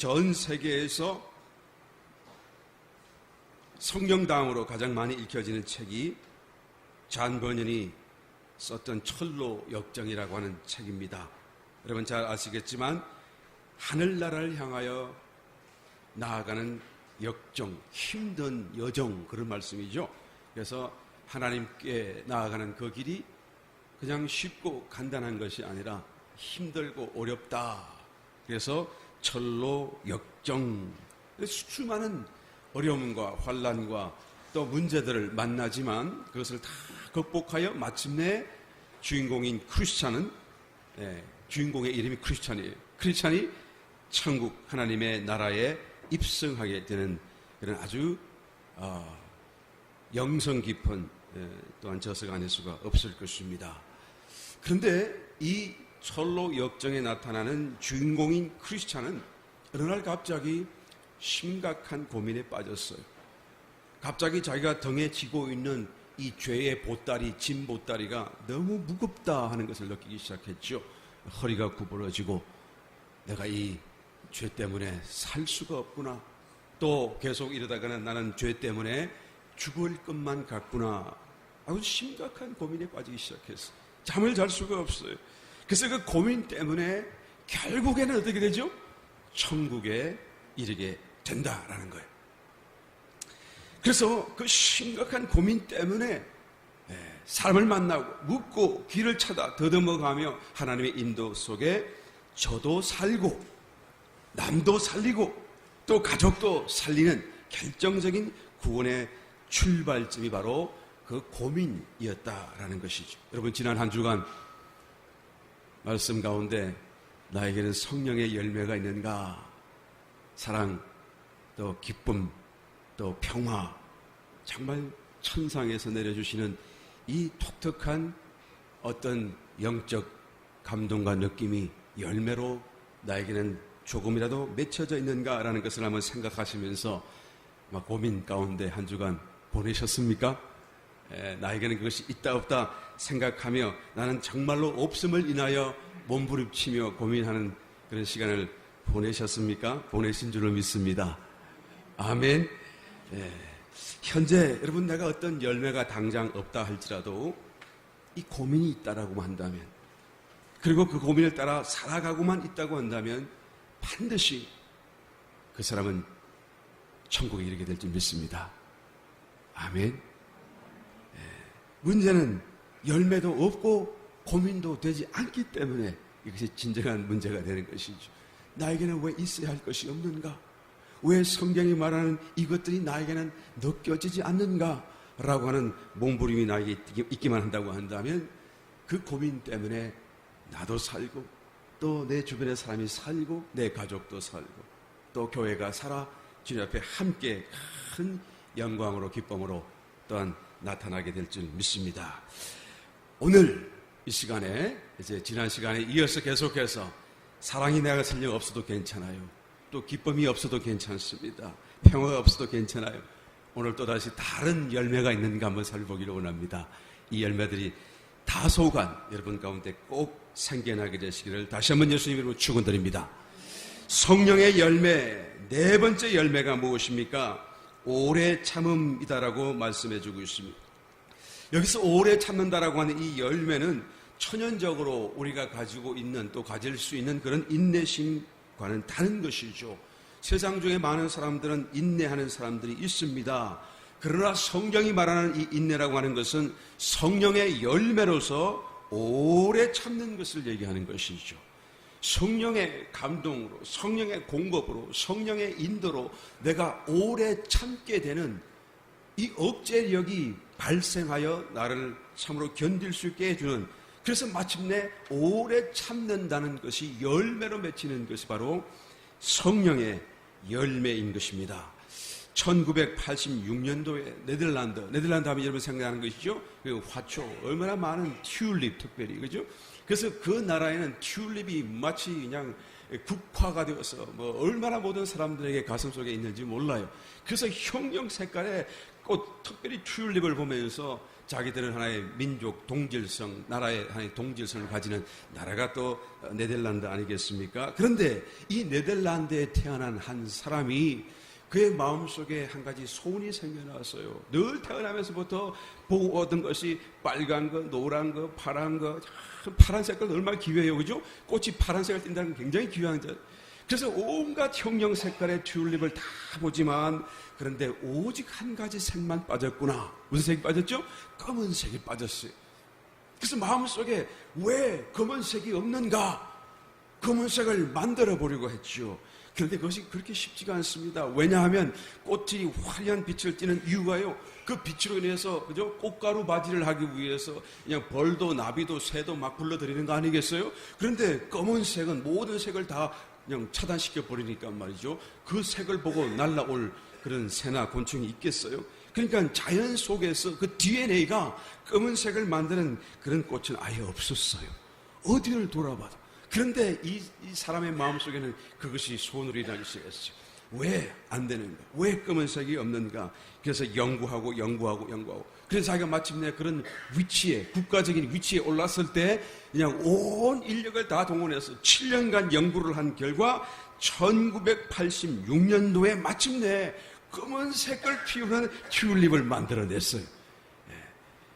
전 세계에서 성경다음으로 가장 많이 읽혀지는 책이 잔 버년이 썼던 철로 역정이라고 하는 책입니다. 여러분 잘 아시겠지만 하늘나라를 향하여 나아가는 역정, 힘든 여정, 그런 말씀이죠. 그래서 하나님께 나아가는 그 길이 그냥 쉽고 간단한 것이 아니라 힘들고 어렵다. 그래서 철로 역정, 수많은 어려움과 환난과 또 문제들을 만나지만 그것을 다 극복하여 마침내 주인공인 크리스찬은, 주인공의 이름이 크리스찬이에요. 크리스찬이 천국 하나님의 나라에 입성하게 되는 그런 아주 영성 깊은, 또한 저서가 아닐 수가 없을 것입니다. 그런데 이 철로 역정에 나타나는 주인공인 크리스찬은 어느 날 갑자기 심각한 고민에 빠졌어요. 갑자기 자기가 등에 지고 있는 이 죄의 보따리, 짐 보따리가 너무 무겁다 하는 것을 느끼기 시작했죠. 허리가 구부러지고 내가 이 죄 때문에 살 수가 없구나. 또 계속 이러다가는 나는 죄 때문에 죽을 것만 같구나. 아주 심각한 고민에 빠지기 시작했어요. 잠을 잘 수가 없어요. 그래서 그 고민 때문에 결국에는 어떻게 되죠? 천국에 이르게 된다라는 거예요. 그래서 그 심각한 고민 때문에 사람을 만나고 묻고 길을 찾아 더듬어가며 하나님의 인도 속에 저도 살고 남도 살리고 또 가족도 살리는 결정적인 구원의 출발점이 바로 그 고민이었다라는 것이죠. 여러분 지난 한 주간 말씀 가운데 나에게는 성령의 열매가 있는가? 사랑, 또 기쁨, 또 평화, 정말 천상에서 내려주시는 이 독특한 어떤 영적 감동과 느낌이 열매로 나에게는 조금이라도 맺혀져 있는가라는 것을 한번 생각하시면서 막 고민 가운데 한 주간 보내셨습니까? 나에게는 그것이 있다 없다 생각하며 나는 정말로 없음을 인하여 몸부림치며 고민하는 그런 시간을 보내셨습니까? 보내신 줄로 믿습니다. 아멘. 현재 여러분 내가 어떤 열매가 당장 없다 할지라도 이 고민이 있다라고 한다면, 그리고 그 고민을 따라 살아가고만 있다고 한다면 반드시 그 사람은 천국에 이르게 될 줄 믿습니다. 아멘. 문제는 열매도 없고 고민도 되지 않기 때문에 이것이 진정한 문제가 되는 것이죠. 나에게는 왜 있어야 할 것이 없는가? 왜 성경이 말하는 이것들이 나에게는 느껴지지 않는가? 라고 하는 몸부림이 나에게 있기만 한다고 한다면 그 고민 때문에 나도 살고 또 내 주변의 사람이 살고 내 가족도 살고 또 교회가 살아 주님 앞에 함께 큰 영광으로 기쁨으로 또한 나타나게 될 줄 믿습니다. 오늘 이 시간에 이제 지난 시간에 이어서 계속해서 사랑이 내가 설령 없어도 괜찮아요. 또 기쁨이 없어도 괜찮습니다. 평화가 없어도 괜찮아요. 오늘 또다시 다른 열매가 있는가 한번 살펴보기를 원합니다. 이 열매들이 다소간 여러분 가운데 꼭 생겨나게 되시기를 다시 한번 예수님으로 축원드립니다. 성령의 열매, 네 번째 열매가 무엇입니까? 오래 참음이다라고 말씀해주고 있습니다. 여기서 오래 참는다라고 하는 이 열매는 천연적으로 우리가 가지고 있는 또 가질 수 있는 그런 인내심과는 다른 것이죠. 세상 중에 많은 사람들은 인내하는 사람들이 있습니다. 그러나 성경이 말하는 이 인내라고 하는 것은 성령의 열매로서 오래 참는 것을 얘기하는 것이죠. 성령의 감동으로, 성령의 공급으로, 성령의 인도로 내가 오래 참게 되는 이 억제력이 발생하여 나를 참으로 견딜 수 있게 해주는, 그래서 마침내 오래 참는다는 것이 열매로 맺히는 것이 바로 성령의 열매인 것입니다. 1986년도에 네덜란드 하면 여러분 생각나는 것이죠. 그 화초, 얼마나 많은 튤립 특별히, 그죠? 그래서 그 나라에는 튤립이 마치 그냥 국화가 되어서 얼마나 모든 사람들에게 가슴 속에 있는지 몰라요. 그래서 형형 색깔의 꽃, 특별히 튤립을 보면서 자기들은 하나의 민족 동질성, 나라의 하나의 동질성을 가지는 나라가 또 네덜란드 아니겠습니까? 그런데 이 네덜란드에 태어난 한 사람이 그의 마음속에 한 가지 소원이 생겨났어요. 늘 태어나면서부터 보고 얻은 것이 빨간 거, 노란 거, 파란 거, 파란 색깔 얼마나 귀해요, 그죠? 꽃이 파란색을 띈다는 건 굉장히 귀한 점. 그래서 온갖 형형 색깔의 튤립을 다 보지만 그런데 오직 한 가지 색만 빠졌구나. 무슨 색이 빠졌죠? 검은색이 빠졌어요. 그래서 마음속에 왜 검은색이 없는가? 검은색을 만들어 보려고 했죠. 그런데 그것이 그렇게 쉽지가 않습니다. 왜냐하면 꽃이 화려한 빛을 띠는 이유가요, 그 빛으로 인해서 그죠? 꽃가루 바지를 하기 위해서 그냥 벌도 나비도 새도 막 불러들이는 거 아니겠어요? 그런데 검은색은 모든 색을 다 그냥 차단시켜 버리니까 말이죠. 그 색을 보고 날아올 그런 새나 곤충이 있겠어요? 그러니까 자연 속에서 그 DNA가 검은색을 만드는 그런 꽃은 아예 없었어요. 어디를 돌아봐도. 그런데 이 사람의 마음속에는 그것이 소원으로 일어나기 시작했어요. 왜 안 되는가? 왜 검은색이 없는가? 그래서 연구하고. 그래서 자기가 마침내 그런 위치에, 국가적인 위치에 올랐을 때 그냥 온 인력을 다 동원해서 7년간 연구를 한 결과 1986년도에 마침내 검은색을 피우는 튤립을 만들어냈어요.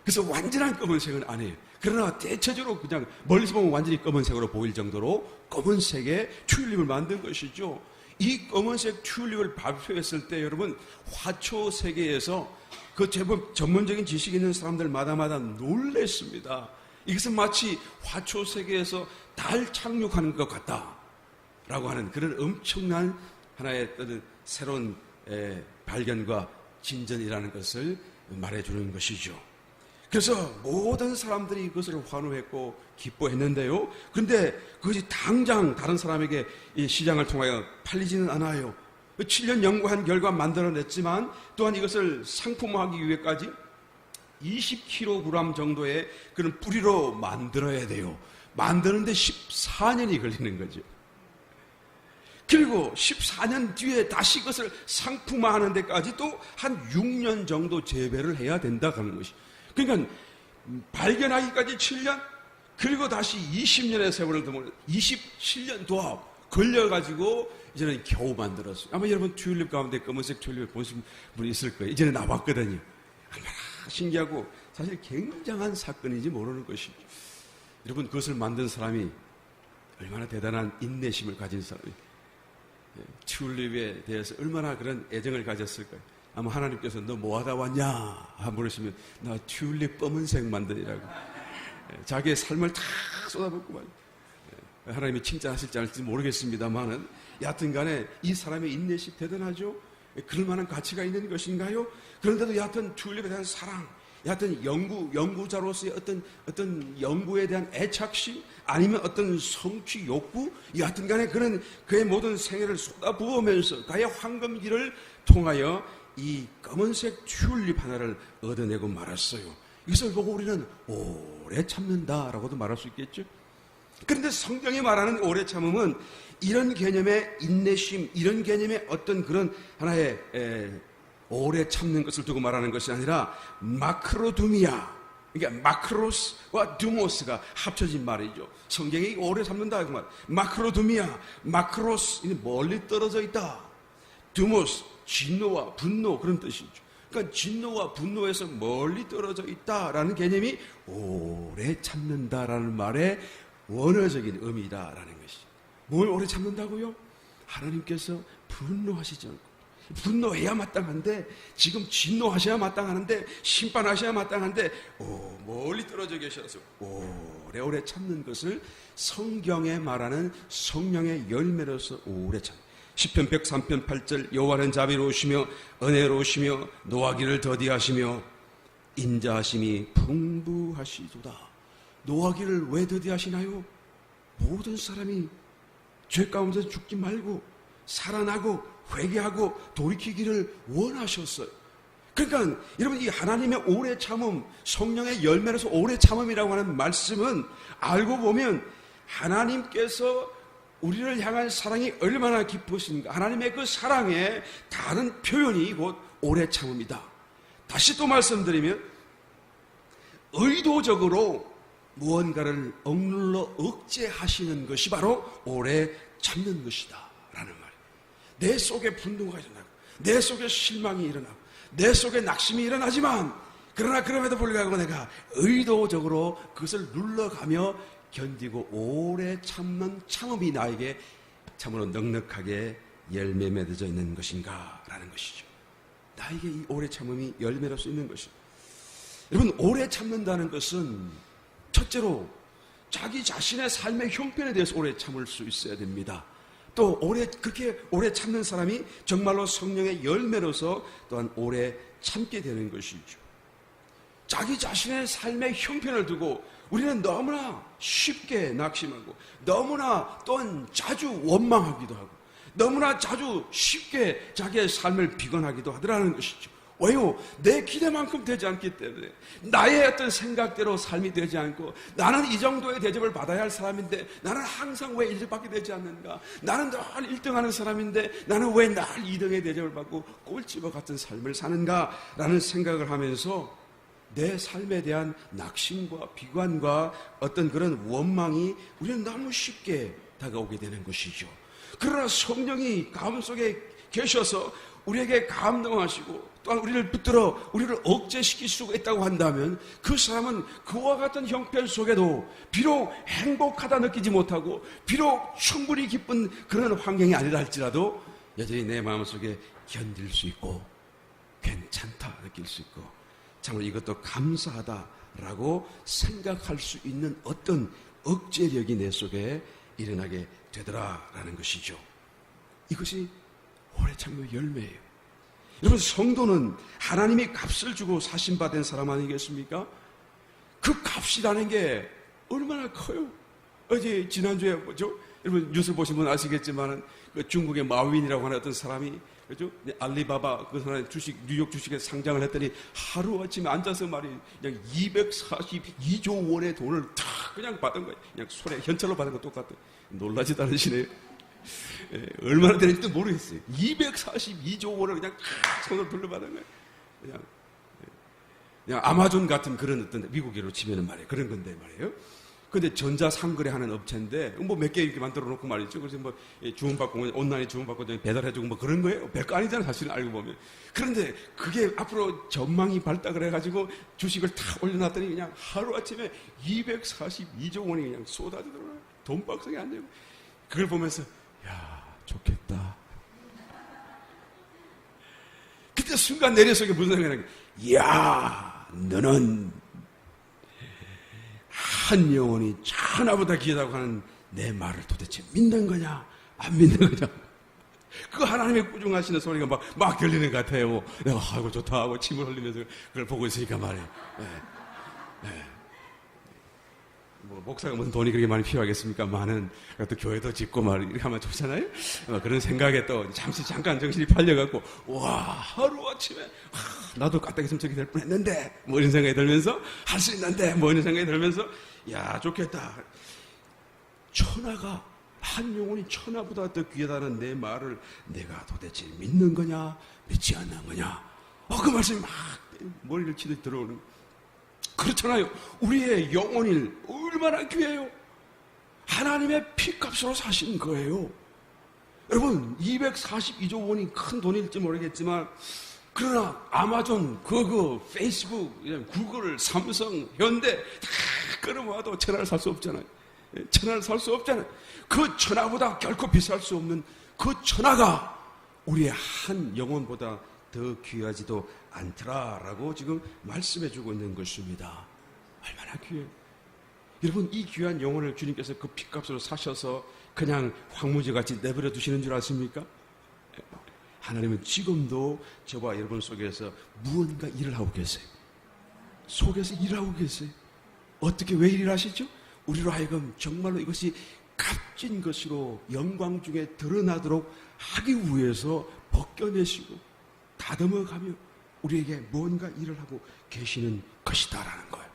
그래서 완전한 검은색은 아니에요. 그러나 대체적으로 그냥 멀리서 보면 완전히 검은색으로 보일 정도로 검은색의 튤립을 만든 것이죠. 이 검은색 튤립을 발표했을 때 여러분, 화초 세계에서 그 제법 전문적인 지식이 있는 사람들마다 놀랬습니다. 이것은 마치 화초 세계에서 달 착륙하는 것 같다라고 하는 그런 엄청난 하나의 어떤 새로운 발견과 진전이라는 것을 말해주는 것이죠. 그래서 모든 사람들이 그것을 환호했고 기뻐했는데요. 그런데 그것이 당장 다른 사람에게 이 시장을 통하여 팔리지는 않아요. 7년 연구한 결과 만들어냈지만 또한 이것을 상품화하기 위해까지 20kg 정도의 그런 뿌리로 만들어야 돼요. 만드는데 14년이 걸리는 거죠. 그리고 14년 뒤에 다시 그것을 상품화하는 데까지 또 한 6년 정도 재배를 해야 된다 하는 것이. 그러니까 발견하기까지 7년, 그리고 다시 20년의 세월을 더 27년 더 걸려가지고 이제는 겨우 만들었어요. 아마 여러분 튤립 가운데 검은색 튤립을 보신 분이 있을 거예요. 이제는 나왔거든요. 얼마나 신기하고 사실 굉장한 사건인지 모르는 것이죠. 여러분, 그것을 만든 사람이 얼마나 대단한 인내심을 가진 사람이, 튤립에 대해서 얼마나 그런 애정을 가졌을까요? 아마 하나님께서 너 뭐하다 왔냐 물으시면 나 튤립 검은색 만드니라고 자기의 삶을 다 쏟아붓고 하나님이 칭찬하실지 않을지 모르겠습니다만은 여하튼 간에 이 사람의 인내심 대단하죠. 그럴 만한 가치가 있는 것인가요? 그런데도 여하튼 튤립에 대한 사랑, 여하튼 연구자로서의 어떤 연구에 대한 애착심, 아니면 어떤 성취 욕구, 여하튼 간에 그런 그의 모든 생애를 쏟아부으면서 그의 황금기를 통하여 이 검은색 튤립 하나를 얻어내고 말았어요. 이것을 보고 우리는 오래 참는다라고도 말할 수 있겠죠. 그런데 성경이 말하는 오래 참음은 이런 개념의 인내심, 이런 개념의 어떤 그런 하나의 오래 참는 것을 두고 말하는 것이 아니라 마크로두미아, 그러니까 마크로스와 두모스가 합쳐진 말이죠. 성경이 오래 참는다 그 말. 마크로두미아, 마크로스, 멀리 떨어져 있다. 두모스, 진노와 분노, 그런 뜻이죠. 그러니까 진노와 분노에서 멀리 떨어져 있다라는 개념이 오래 참는다라는 말의 원어적인 의미다라는 것이. 뭘 오래 참는다고요? 하나님께서 분노하시지 않고, 분노해야 마땅한데, 지금 진노하셔야 마땅하는데, 심판하셔야 마땅한데 멀리 떨어져 계셔서 오래오래 참는 것을 성경에 말하는 성령의 열매로서 오래 참는. 시편 103편 8절 여호와는 자비로우시며 은혜로우시며 노하기를 더디하시며 인자하심이 풍부하시도다. 노하기를 왜 더디하시나요? 모든 사람이 죄 가운데 죽지 말고 살아나고 회개하고 돌이키기를 원하셨어요. 그러니까 여러분, 이 하나님의 오래 참음, 성령의 열매로서 오래 참음이라고 하는 말씀은 알고 보면 하나님께서 우리를 향한 사랑이 얼마나 깊으신가, 하나님의 그 사랑의 다른 표현이 곧 오래 참음이다. 다시 또 말씀드리면 의도적으로 무언가를 억눌러 억제하시는 것이 바로 오래 참는 것이다 라는 말이에요. 내 속에 분노가 일어나고 내 속에 실망이 일어나고 내 속에 낙심이 일어나지만 그러나 그럼에도 불구하고 내가 의도적으로 그것을 눌러가며 견디고 오래 참는 참음이 나에게 참으로 넉넉하게 열매 맺어져 있는 것인가 라는 것이죠. 나에게 이 오래 참음이 열매로 수 있는 것이죠. 여러분, 오래 참는다는 것은 첫째로 자기 자신의 삶의 형편에 대해서 오래 참을 수 있어야 됩니다. 또 그렇게 오래 참는 사람이 정말로 성령의 열매로서 또한 오래 참게 되는 것이죠. 자기 자신의 삶의 형편을 두고 우리는 너무나 쉽게 낙심하고 너무나 또한 자주 원망하기도 하고 너무나 자주 쉽게 자기의 삶을 비관하기도 하더라는 것이죠. 왜요? 내 기대만큼 되지 않기 때문에 나의 어떤 생각대로 삶이 되지 않고 나는 이 정도의 대접을 받아야 할 사람인데 나는 항상 왜 대접받게 되지 않는가? 나는 늘 1등하는 사람인데 나는 왜 늘 2등의 대접을 받고 꼴찌와 같은 삶을 사는가? 라는 생각을 하면서 내 삶에 대한 낙심과 비관과 어떤 그런 원망이 우리는 너무 쉽게 다가오게 되는 것이죠. 그러나 성령이 가슴속에 계셔서 우리에게 감동하시고 또한 우리를 붙들어 우리를 억제시킬 수가 있다고 한다면 그 사람은 그와 같은 형편 속에도 비록 행복하다 느끼지 못하고 비록 충분히 기쁜 그런 환경이 아니라 할지라도 여전히 내 마음속에 견딜 수 있고 괜찮다 느낄 수 있고 참으로 이것도 감사하다라고 생각할 수 있는 어떤 억제력이 내 속에 일어나게 되더라라는 것이죠. 이것이 오래 참는 열매예요. 여러분, 성도는 하나님이 값을 주고 사신받은 사람 아니겠습니까? 그 값이라는 게 얼마나 커요. 어제 지난주에 뭐죠? 여러분 뉴스 보신 분 아시겠지만 그 중국의 마윈이라고 하는 어떤 사람이 그죠? 알리바바 그 사람 주식 뉴욕 주식에 상장을 했더니 하루 아침에 앉아서 말이 그냥 242조 원의 돈을 다 그냥 받은 거예요. 그냥 손에 현찰로 받은 거 똑같아. 놀라지도 않으시네요. 예, 얼마나 되는지도 모르겠어요. 242조 원을 그냥 손으로 돌려받은 거예요. 그냥 아마존 같은 그런 어떤 미국으로 치면은 말이에요. 그런 건데 말이에요. 근데 전자상거래하는 업체인데 뭐 몇 개 이렇게 만들어 놓고 말이죠. 그래서 뭐 주문받고 온라인 주문받고 배달해주고 뭐 그런 거예요. 별거 아니잖아요. 사실은 알고 보면. 그런데 그게 앞으로 전망이 발달을 해가지고 주식을 다 올려놨더니 그냥 하루아침에 242조 원이 그냥 쏟아지더라고요. 돈박스가 안 되고. 그걸 보면서 야 좋겠다. 그때 순간 내 속에 무슨 생각이 나냐. 이야 너는 한 영혼이 천하보다 귀하다고 하는 내 말을 도대체 믿는 거냐 안 믿는 거냐. 그 하나님의 꾸중하시는 소리가 막 들리는 것 같아요. 내가 아이고 좋다 하고 침을 흘리면서 그걸 보고 있으니까 말이에요. 뭐 목사가 무슨 돈이 그렇게 많이 필요하겠습니까? 많은 또 교회도 짓고 이렇게 하면 좋잖아요. 그런 생각에 또 잠깐 정신이 팔려갖고 와 하루 아침에 나도 까딱이 숨차게 될 뻔했는데 뭐 이런 생각이 들면서 할 수 있는데 뭐 이런 생각이 들면서 야 좋겠다. 천하가 한 영혼이 천하보다 더 귀하다는 내 말을 내가 도대체 믿는 거냐 믿지 않는 거냐. 그 말씀이 막 머리를 치듯 들어오는. 그렇잖아요. 우리의 영혼이 얼마나 귀해요. 하나님의 피값으로 사신 거예요. 여러분 242조 원이 큰 돈일지 모르겠지만 그러나 아마존, 페이스북, 구글, 삼성, 현대 다 끌어모아도 천하를 살 수 없잖아요. 천하를 살 수 없잖아요. 그 천하보다 결코 비쌀 수 없는 그 천하가 우리의 한 영혼보다 더 귀하지도 않더라라고 지금 말씀해주고 있는 것입니다. 얼마나 귀해요. 여러분 이 귀한 영혼을 주님께서 그 피값으로 사셔서 그냥 황무지같이 내버려 두시는 줄 아십니까? 하나님은 지금도 저와 여러분 속에서 무언가 일을 하고 계세요. 속에서 일하고 계세요. 어떻게 왜 일을 하시죠? 우리로 하여금 정말로 이것이 값진 것으로 영광 중에 드러나도록 하기 위해서 벗겨내시고 다듬어가며 우리에게 무언가 일을 하고 계시는 것이다라는 거예요.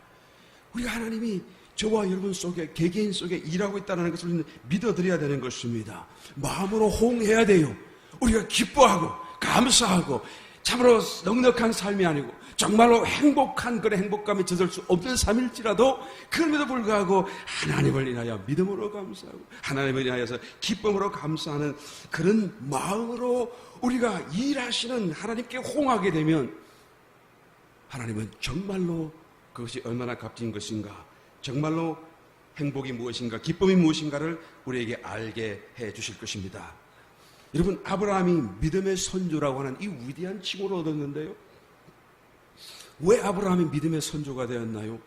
우리가 하나님이 저와 여러분 속에 개개인 속에 일하고 있다는 것을 믿어드려야 되는 것입니다. 마음으로 호응해야 돼요. 우리가 기뻐하고 감사하고 참으로 넉넉한 삶이 아니고 정말로 행복한 그런 행복감에 젖을 수 없는 삶일지라도 그럼에도 불구하고 하나님을 인하여 믿음으로 감사하고 하나님을 인하여서 기쁨으로 감사하는 그런 마음으로 우리가 일하시는 하나님께 호응하게 되면 하나님은 정말로 그것이 얼마나 값진 것인가, 정말로 행복이 무엇인가, 기쁨이 무엇인가를 우리에게 알게 해 주실 것입니다. 여러분, 아브라함이 믿음의 선조라고 하는 이 위대한 칭호를 얻었는데요. 왜 아브라함이 믿음의 선조가 되었나요?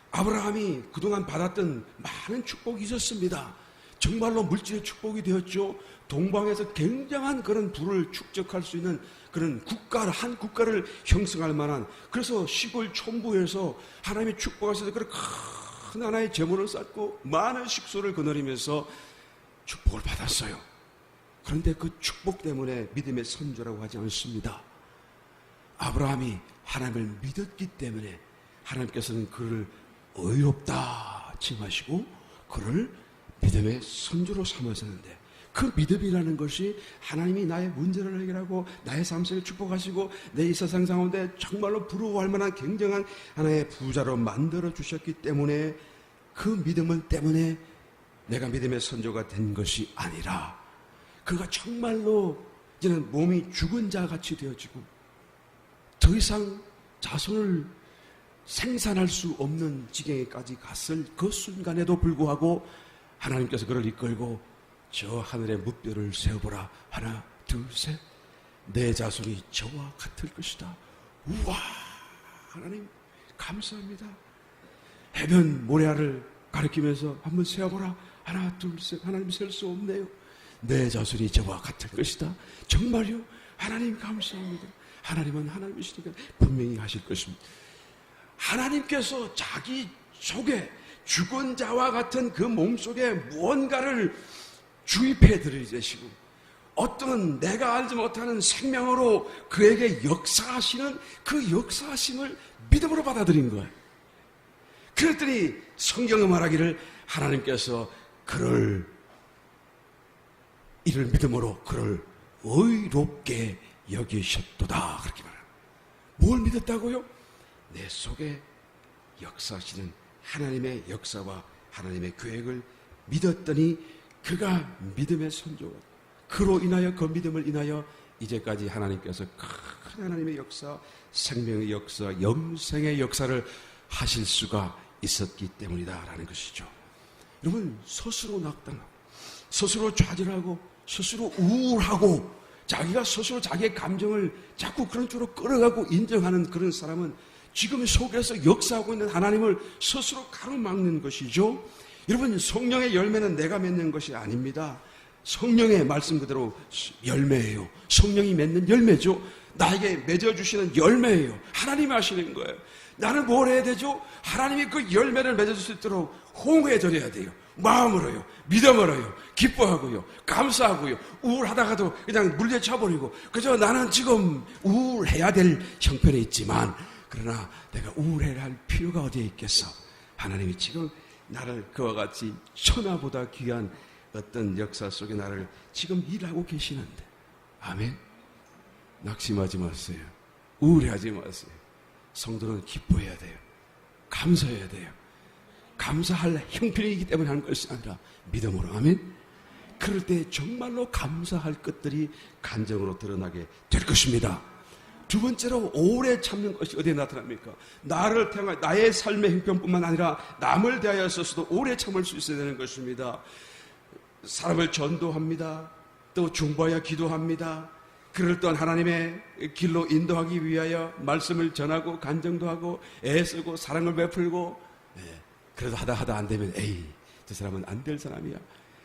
아브라함이 그동안 받았던 많은 축복이 있었습니다. 정말로 물질의 축복이 되었죠. 동방에서 굉장한 그런 부를 축적할 수 있는 그런 한 국가를 형성할 만한, 그래서 시골 촌부에서 하나님의 축복하셔서 그런 큰 하나의 재물을 쌓고 많은 식소를 거느리면서 축복을 받았어요. 그런데 그 축복 때문에 믿음의 선조라고 하지 않습니다. 아브라함이 하나님을 믿었기 때문에 하나님께서는 그를 의롭다 칭하시고 그를 믿음의 선조로 삼으셨는데, 그 믿음이라는 것이 하나님이 나의 문제를 해결하고 나의 삶 속에 축복하시고 내 이 세상 가운데 정말로 부러워할 만한 굉장한 하나의 부자로 만들어 주셨기 때문에, 그 믿음 때문에 내가 믿음의 선조가 된 것이 아니라 그가 정말로 이제는 몸이 죽은 자 같이 되어지고 더 이상 자손을 생산할 수 없는 지경에까지 갔을 그 순간에도 불구하고 하나님께서 그를 이끌고 저 하늘의 무뼈를 세어보라. 하나, 둘, 셋. 내 자손이 저와 같을 것이다. 우와, 하나님 감사합니다. 해변 모래알을 가리키면서 한번 세어보라. 하나, 둘, 셋. 하나님 셀 수 없네요. 내 자손이 저와 같을 것이다. 정말요? 하나님 감사합니다. 하나님은 하나님이시니까 분명히 하실 것입니다. 하나님께서 자기 속에 죽은 자와 같은 그 몸속에 무언가를 주입해 드리시고 어떤 내가 알지 못하는 생명으로 그에게 역사하시는 그 역사하심을 믿음으로 받아들인 거예요. 그랬더니 성경은 말하기를 하나님께서 이를 믿음으로 그를 의롭게 여기셨도다, 그렇게 말합니다. 뭘 믿었다고요? 내 속에 역사하시는 하나님의 역사와 하나님의 계획을 믿었더니 그가 믿음의 선조가, 그로 인하여 그 믿음을 인하여 이제까지 하나님께서 큰 하나님의 역사, 생명의 역사, 영생의 역사를 하실 수가 있었기 때문이다라는 것이죠. 여러분, 스스로 낙담하고 스스로 좌절하고 스스로 우울하고 자기가 스스로 자기의 감정을 자꾸 그런 쪽으로 끌어가고 인정하는 그런 사람은 지금 속에서 역사하고 있는 하나님을 스스로 가로막는 것이죠. 여러분, 성령의 열매는 내가 맺는 것이 아닙니다. 성령의 말씀 그대로 열매예요. 성령이 맺는 열매죠. 나에게 맺어주시는 열매예요. 하나님이 하시는 거예요. 나는 뭘 해야 되죠? 하나님이 그 열매를 맺어줄 수 있도록 호응해 드려야 돼요. 마음으로요, 믿음으로요, 기뻐하고요, 감사하고요. 우울하다가도 그냥 물려쳐버리고, 그저 나는 지금 우울해야 될 형편에 있지만, 그러나 내가 우울해야 할 필요가 어디에 있겠어? 하나님이 지금 나를 그와 같이 천하보다 귀한 어떤 역사 속에 나를 지금 일하고 계시는데, 아멘. 낙심하지 마세요. 우울해하지 마세요. 성도는 기뻐해야 돼요. 감사해야 돼요. 감사할 형편이기 때문에 하는 것이 아니라 믿음으로, 아멘. 그럴 때 정말로 감사할 것들이 감정으로 드러나게 될 것입니다. 두 번째로 오래 참는 것이 어디에 나타납니까? 나를 향한 나의 삶의 형편뿐만 아니라 남을 대하여 있어서도 오래 참을 수 있어야 되는 것입니다. 사람을 전도합니다. 또 중보하여 기도합니다. 그럴 땐 하나님의 길로 인도하기 위하여 말씀을 전하고 간증도 하고 애쓰고 사랑을 베풀고, 그래도 하다 안 되면 에이, 저 사람은 안 될 사람이야,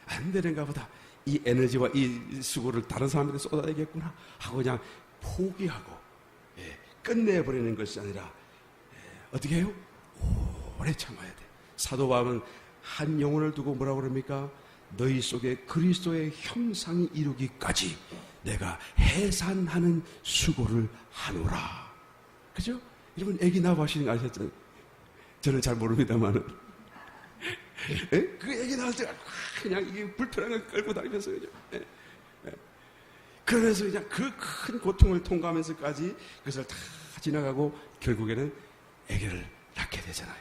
안 되는가 보다, 이 에너지와 이 수고를 다른 사람한테 쏟아야겠구나 하고 그냥 포기하고 끝내버리는 것이 아니라 어떻게 해요? 오래 참아야 돼. 사도 바울은 한 영혼을 두고 뭐라고 그럽니까? 너희 속에 그리스도의 형상이 이루기까지 내가 해산하는 수고를 하노라. 그죠? 여러분, 애기 낳아보시는 거 아셨죠? 저는 잘 모릅니다만은. 그 애기 낳을 때 그냥 이게 불편한 걸 끌고 다니면서, 그죠? 그러면서 그냥 그 큰 고통을 통과하면서까지 그것을 다 지나가고 결국에는 아기를 낳게 되잖아요.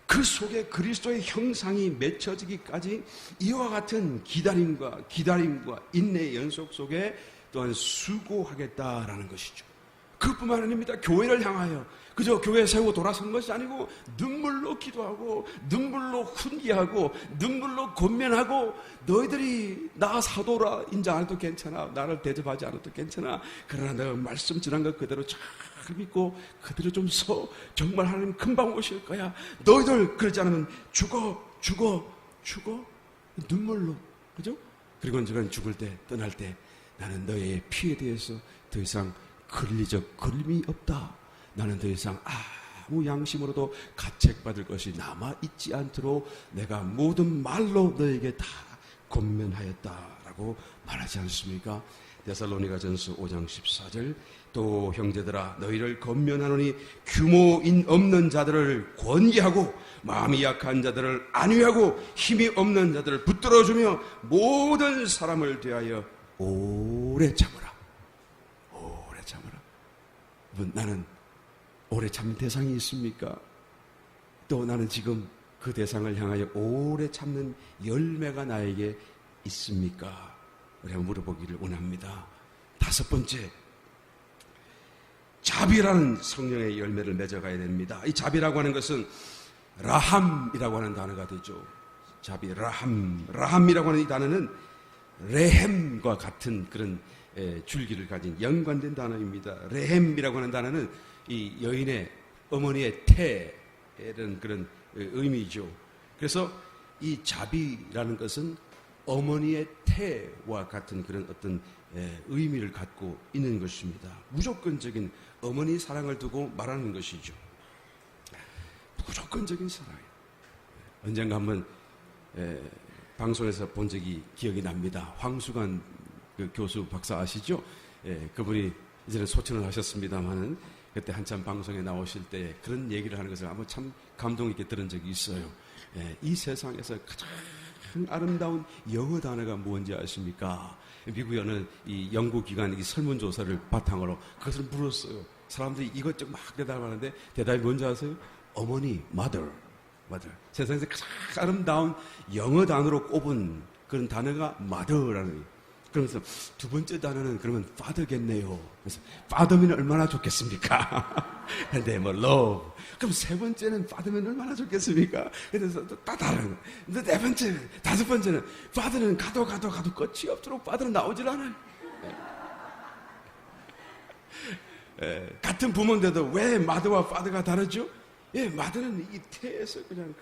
그 속에 그리스도의 형상이 맺혀지기까지 이와 같은 기다림과 인내의 연속 속에 또한 수고하겠다라는 것이죠. 그뿐만 아닙니다. 교회를 향하여 그저 교회 세우고 돌아선 것이 아니고 눈물로 기도하고 눈물로 훈계하고 눈물로 권면하고 너희들이 나 사도라 인정 안 해도 괜찮아. 나를 대접하지 않아도 괜찮아. 그러나 내가 말씀 전한 것 그대로 잘 믿고 그대로 좀 서. 정말 하나님 금방 오실 거야. 너희들 그러지 않으면 죽어. 눈물로. 그죠? 그리고 언젠가 죽을 때 떠날 때 나는 너의 피에 대해서 더 이상 권리적 걸림이 없다. 나는 더 이상 아무 양심으로도 가책받을 것이 남아있지 않도록 내가 모든 말로 너에게 다 권면하였다라고 말하지 않습니까? 데살로니가전서 5장 14절 또 형제들아 너희를 권면하노니 규모인 없는 자들을 권계하고 마음이 약한 자들을 안위하고 힘이 없는 자들을 붙들어주며 모든 사람을 대하여 오래 참으라. 나는 오래 참는 대상이 있습니까? 또 나는 지금 그 대상을 향하여 오래 참는 열매가 나에게 있습니까? 우리 한번 물어보기를 원합니다. 5번째, 자비라는 성령의 열매를 맺어가야 됩니다. 이 자비라고 하는 것은 라함이라고 하는 단어가 되죠. 자비, 라함이라고 하는 이 단어는 레헴과 같은 그런 줄기를 가진 연관된 단어입니다. 레헴이라고 하는 단어는 이 여인의 어머니의 태라는 그런 의미죠. 그래서 이 자비라는 것은 어머니의 태와 같은 그런 어떤 의미를 갖고 있는 것입니다. 무조건적인 어머니 사랑을 두고 말하는 것이죠. 무조건적인 사랑이에요. 언젠가 한번 방송에서 본 적이 기억이 납니다. 황수관 그 교수 박사 아시죠? 그분이 이제는 소천을 하셨습니다만은 그때 한참 방송에 나오실 때 그런 얘기를 하는 것을 아마 참 감동 있게 들은 적이 있어요. 이 세상에서 가장 아름다운 영어 단어가 뭔지 아십니까? 미국의 어느 이 연구기관이 설문조사를 바탕으로 그것을 물었어요. 사람들이 이것저것 막 대답하는데 대답이 뭔지 아세요? 어머니, mother. 세상에서 가장 아름다운 영어 단어로 꼽은 그런 단어가 mother라는. 그러면서 두 번째 단어는 그러면 father겠네요. 그래서 father면 얼마나 좋겠습니까? 근데 뭐 love. 그럼 세 번째는 father면 얼마나 좋겠습니까? 그래서 또 다른. 근데 네 번째, 5번째는 father는 가도 끝이 없도록 father는 나오질 않아요. 같은 부모인데도 왜 mother와 father가 다르죠? mother는 이 태에서 그냥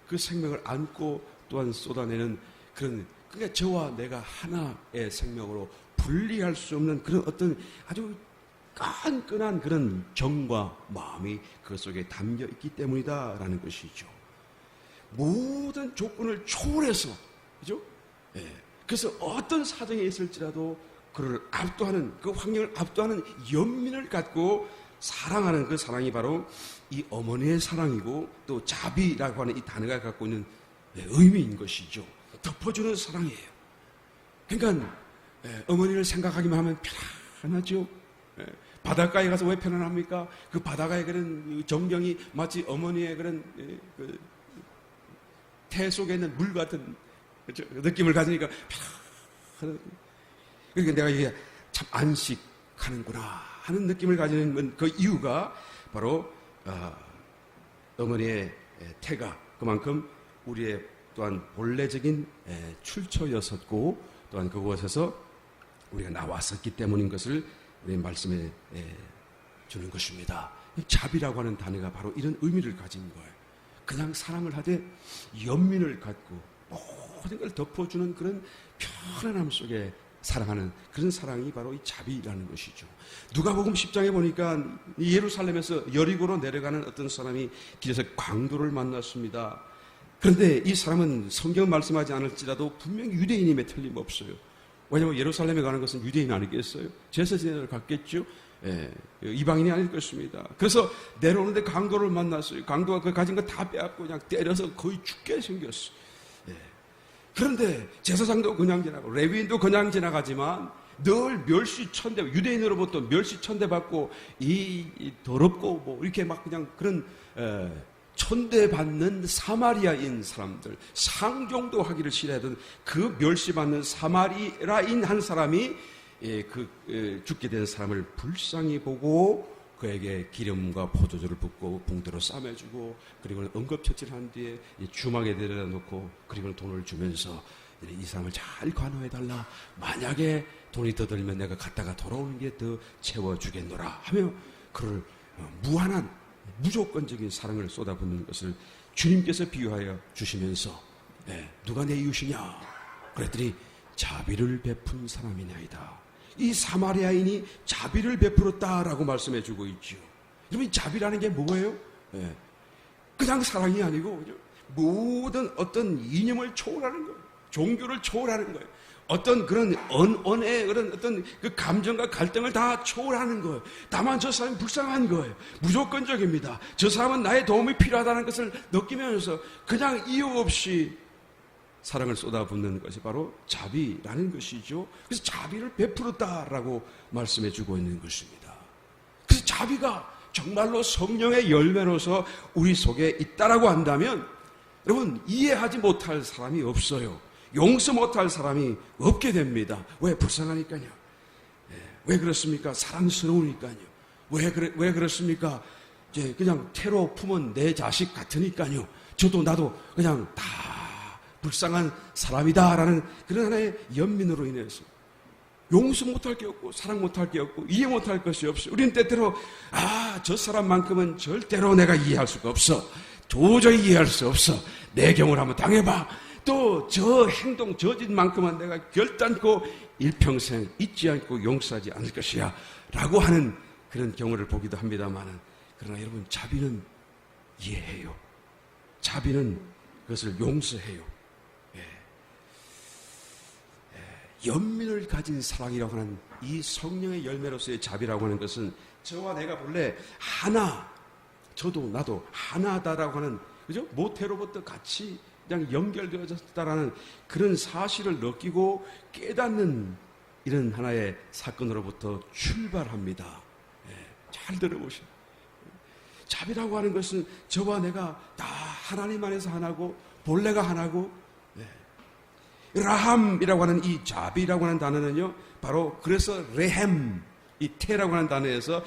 그 생명을 안고 또한 쏟아내는 그런 그러니까 저와 내가 하나의 생명으로 분리할 수 없는 그런 어떤 아주 끈끈한 그런 정과 마음이 그 속에 담겨 있기 때문이다라는 것이죠. 모든 조건을 초월해서, 그죠? 그래서 어떤 사정에 있을지라도 그를 압도하는, 그 환경을 압도하는 연민을 갖고 사랑하는 그 사랑이 바로 이 어머니의 사랑이고 또 자비라고 하는 이 단어가 갖고 있는 의미인 것이죠. 덮어주는 사랑이에요. 그러니까 어머니를 생각하기만 하면 편안하죠. 바닷가에 가서 왜 편안합니까? 그 바다가의 그런 정경이 마치 어머니의 그런 그 태 속에 있는 물 같은 그렇죠? 느낌을 가지니까 편안한. 그러니까 내가 이게 참 안식하는구나 하는 느낌을 가지는 그 이유가 바로 어머니의 태가 그만큼 우리의 또한 본래적인 출처였었고 또한 그곳에서 우리가 나왔었기 때문인 것을 우리 말씀에 주는 것입니다. 자비라고 하는 단어가 바로 이런 의미를 가진 거예요. 그냥 사랑을 하되 연민을 갖고 모든 걸 덮어주는 그런 편안함 속에 사랑하는 그런 사랑이 바로 이 자비라는 것이죠. 누가복음 10장에 보니까 예루살렘에서 여리고로 내려가는 어떤 사람이 길에서 강도를 만났습니다. 그런데 이 사람은 성경 말씀하지 않을지라도 분명히 유대인임에 틀림없어요. 왜냐하면 예루살렘에 가는 것은 유대인 아니겠어요? 제사 지내러 갔겠죠? 이방인이 아닐 것입니다. 그래서 내려오는데 강도를 만났어요. 강도가 그 가진 거 다 빼앗고 그냥 때려서 거의 죽게 생겼어요. 그런데 제사장도 그냥 지나가고 레위인도 그냥 지나가지만 늘 멸시천대, 유대인으로부터 멸시천대 받고 이 더럽고 뭐 이렇게 막 그냥 그런 천대받는 사마리아인 사람들, 상종도 하기를 싫어하던 그 멸시받는 사마리아인 한 사람이 죽게 된 사람을 불쌍히 보고 그에게 기름과 포도주를 붓고 붕대로 싸매주고 그리고 응급처치를 한 뒤에 주막에 데려다 놓고 그리고 돈을 주면서 이 사람을 잘 관호해달라. 만약에 돈이 더 들면 내가 갔다가 돌아오는 게 더 채워주겠노라 하며 그를 무한한 무조건적인 사랑을 쏟아붓는 것을 주님께서 비유하여 주시면서 누가 내 이웃이냐? 그랬더니 자비를 베푼 사람이나이다. 이 사마리아인이 자비를 베풀었다라고 말씀해 주고 있죠. 여러분 자비라는 게 뭐예요? 그냥 사랑이 아니고 모든 어떤 이념을 초월하는 거예요. 종교를 초월하는 거예요. 어떤 그런 언어의 그런 어떤 그 감정과 갈등을 다 초월하는 거예요. 다만 저 사람이 불쌍한 거예요. 무조건적입니다. 저 사람은 나의 도움이 필요하다는 것을 느끼면서 그냥 이유 없이 사랑을 쏟아붓는 것이 바로 자비라는 것이죠. 그래서 자비를 베풀었다라고 말씀해 주고 있는 것입니다. 그래서 자비가 정말로 성령의 열매로서 우리 속에 있다라고 한다면 여러분 이해하지 못할 사람이 없어요. 용서 못할 사람이 없게 됩니다. 왜? 불쌍하니까요. 왜 그렇습니까? 사랑스러우니까요. 왜 그렇습니까? 이제 그냥 태로 품은 내 자식 같으니까요. 저도 나도 그냥 다 불쌍한 사람이다라는 그런 하나의 연민으로 인해서 용서 못할 게 없고 사랑 못할 게 없고 이해 못할 것이 없어요. 우리는 때때로 저 사람만큼은 절대로 내가 이해할 수가 없어. 도저히 이해할 수 없어. 내 경우를 한번 당해봐. 또 저 행동 저 짓만큼은 내가 결단코 일평생 잊지 않고 용서하지 않을 것이야 라고 하는 그런 경우를 보기도 합니다만 그러나 여러분 자비는 이해해요. 자비는 그것을 용서해요. 연민을 가진 사랑이라고 하는 이 성령의 열매로서의 자비라고 하는 것은 저와 내가 본래 하나, 저도 나도 하나다라고 하는 그죠? 모태로부터 같이 그냥 연결되어졌다라는 그런 사실을 느끼고 깨닫는 이런 하나의 사건으로부터 출발합니다. 잘 들어보시오. 자비라고 하는 것은 저와 내가 다 하나님 안에서 하나고 본래가 하나고 라함이라고 하는 이 자비라고 하는 단어는요 바로 그래서 레헴 이 테라고 하는 단어에서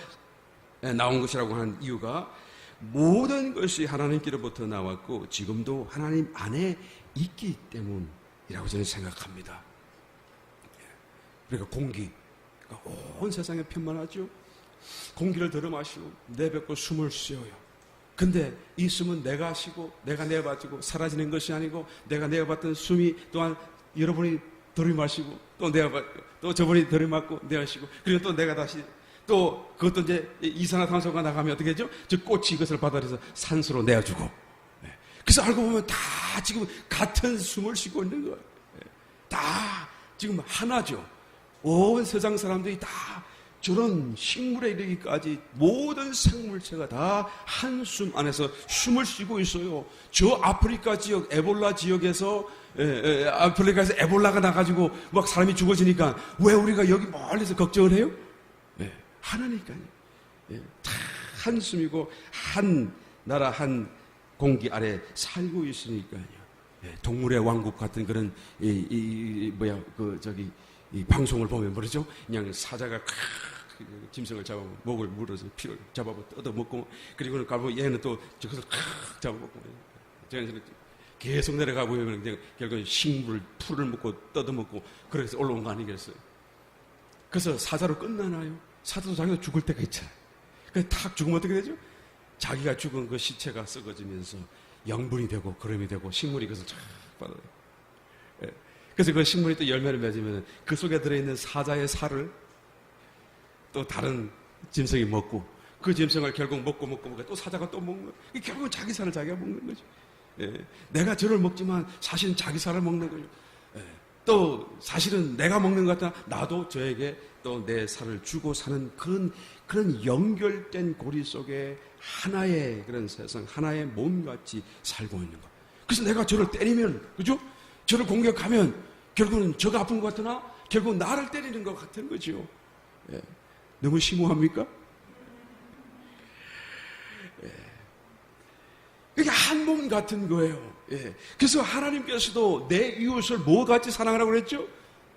나온 것이라고 하는 이유가 모든 것이 하나님께로부터 나왔고 지금도 하나님 안에 있기 때문이라고 저는 생각합니다. 그러니까 공기 온 세상에 편만하죠. 공기를 들어 마시고 내뱉고 숨을 쉬어요. 근데 이 숨은 내가 쉬고 내가 내어받고 사라지는 것이 아니고 내가 내어받던 숨이 또한 여러분이 들이마시고 또 내어받고 또 저분이 들이마고 내어쉬고 그리고 또 내가 다시 또 그것도 이제 이산화탄소가 나가면 어떻게 되죠? 저 꽃이 이것을 받아들여서 산소로 내어주고 그래서 알고 보면 다 지금 같은 숨을 쉬고 있는 거예요. 다 지금 하나죠. 온 세상 사람들이 다 저런 식물에 이르기까지 모든 생물체가 다 한숨 안에서 숨을 쉬고 있어요. 저 아프리카 지역, 에볼라 지역에서 아프리카에서 에볼라가 나가지고 막 사람이 죽어지니까 왜 우리가 여기 멀리서 걱정을 해요? 하나니까요. 다 한숨이고 한 나라 한 공기 아래 살고 있으니까요. 동물의 왕국 같은 그런 이 방송을 보면 뭐죠? 그냥 사자가 짐승을 잡아 목을 물어서 피를 잡아 뜯어 먹고 그리고 가면 얘는 또 저것을 잡아 먹고 저는 계속 내려가고 결국 식물을 풀을 먹고 뜯어 먹고 그래서 올라온 거 아니겠어요? 그래서 사자로 끝나나요? 사자도 자기가 죽을 때가 있잖아요. 그래서 탁 죽으면 어떻게 되죠? 자기가 죽은 그 시체가 썩어지면서 영분이 되고 거름이 되고 식물이 그것을 쫙 받아요. 그래서 그 식물이 또 열매를 맺으면 그 속에 들어있는 사자의 살을 또 다른 짐승이 먹고 그 짐승을 결국 먹고 또 사자가 또 먹는 거예요. 결국은 자기 살을 자기가 먹는 거죠. 내가 저를 먹지만 사실은 자기 살을 먹는 거죠. 또 사실은 내가 먹는 것 같아 나도 저에게 또 내 살을 주고 사는 그런 연결된 고리 속에 하나의 그런 세상, 하나의 몸같이 살고 있는 것. 그래서 내가 저를 때리면, 그죠? 저를 공격하면 결국은 저가 아픈 것 같으나 결국 나를 때리는 것 같은 거죠. 예. 너무 심오합니까? 예. 그게 한 몸 같은 거예요. 예. 그래서 하나님께서도 내 이웃을 뭐 같이 사랑하라고 그랬죠?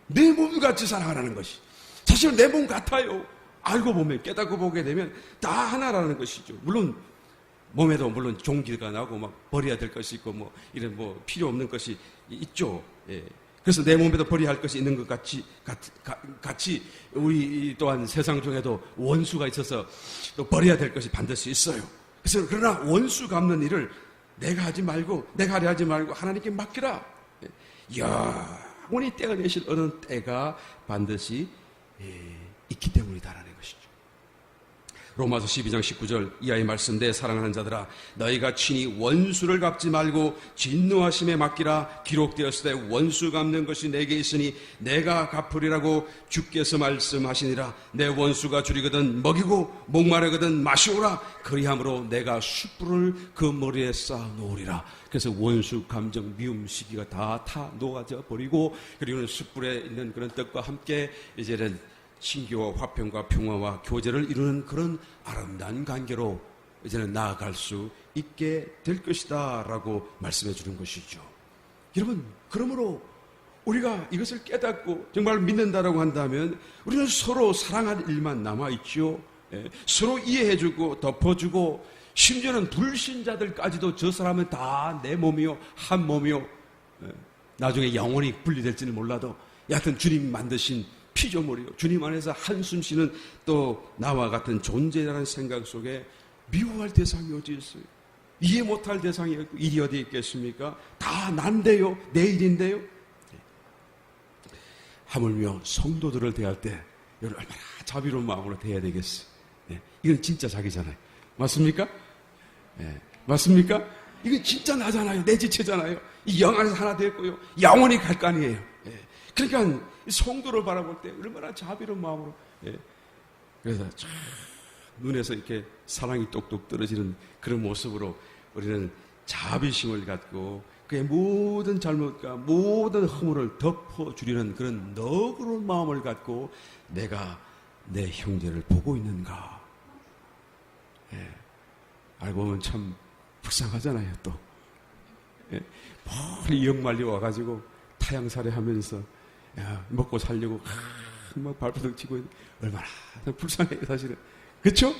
내 몸 같이 사랑하라는 것이. 사실 내 몸 같아요. 알고 보면, 깨닫고 보게 되면 다 하나라는 것이죠. 물론 몸에도 물론 종기가 나고 막 버려야 될 것이 있고 뭐 이런 뭐 필요 없는 것이 있죠. 예. 그래서 내 몸에도 버려야 할 것이 있는 것 같이 우리 또한 세상 중에도 원수가 있어서 또 버려야 될 것이 반드시 있어요. 그래서 그러나 원수 갚는 일을 내가 하지 말고 하나님께 맡기라. 영원히 떼어내실 어느 때가 반드시 있기 때문이다라는 것이죠. 로마서 12장 19절 이하의 말씀, 내 사랑하는 자들아 너희가 친히 원수를 갚지 말고 진노하심에 맡기라. 기록되었을 때 원수 갚는 것이 내게 있으니 내가 갚으리라고 주께서 말씀하시니라. 내 원수가 줄이거든 먹이고 목마르거든 마시오라. 그리함으로 내가 숯불을 그 머리에 쌓아 놓으리라. 그래서 원수 감정 미움 시기가 다 녹아져 버리고, 그리고는 숯불에 있는 그런 떡과 함께 이제는 신교와 화평과 평화와 교제를 이루는 그런 아름다운 관계로 이제는 나아갈 수 있게 될 것이다 라고 말씀해 주는 것이죠. 여러분, 그러므로 우리가 이것을 깨닫고 정말 믿는다라고 한다면 우리는 서로 사랑할 일만 남아있죠. 서로 이해해주고 덮어주고, 심지어는 불신자들까지도 저 사람은 다 내 몸이요, 한 몸이요, 나중에 영원히 분리될지는 몰라도 여하튼 주님 만드신 피조물이요, 주님 안에서 한숨 쉬는 또 나와 같은 존재라는 생각 속에 미워할 대상이 어디 있어요? 이해 못할 대상이 있고 일이 어디 있겠습니까? 다 난데요, 내 일인데요. 하물며 성도들을 대할 때 여러분 얼마나 자비로운 마음으로 대해야 되겠어요. 이건 진짜 자기잖아요. 맞습니까? 맞습니까? 이건 진짜 나잖아요. 내 지체잖아요. 이 영 안에서 하나 됐고요, 영원히 갈 거 아니에요. 그러니까 성도를 바라볼 때 얼마나 자비로운 마음으로, 그래서 참 눈에서 이렇게 사랑이 똑똑 떨어지는 그런 모습으로 우리는 자비심을 갖고 그의 모든 잘못과 모든 허물을 덮어주려는 그런 너그러운 마음을 갖고 내가 내 형제를 보고 있는가. 알고 보면 참 불쌍하잖아요. 또 멀리 역말리 와가지고 타양살이 하면서 먹고 살려고 막 발버둥 치고 얼마나 불쌍해요, 사실은. 그렇죠?